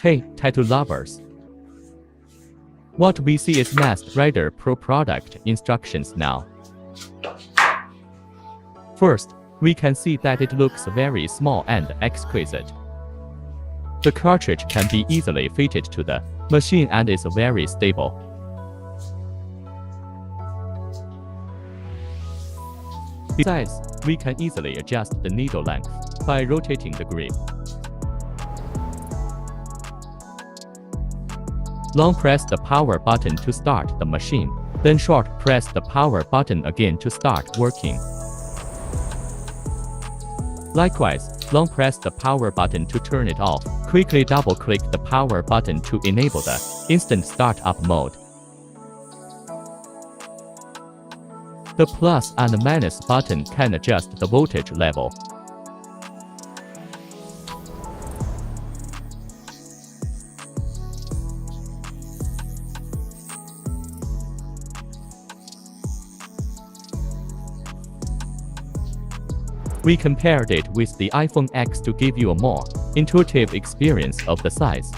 Hey, tattoo lovers! What we see is Mast Rider Pro product instructions now. First, we can see that it looks very small and exquisite. The cartridge can be easily fitted to the machine and is very stable. Besides, we can easily adjust the needle length by rotating the grip. Long press the power button to start the machine, then short press the power button again to start working. Likewise, long press the power button to turn it off. Quickly double-click the power button to enable the instant start-up mode. The plus and minus button can adjust the voltage level. We compared it with the iPhone X to give you a more intuitive experience of the size.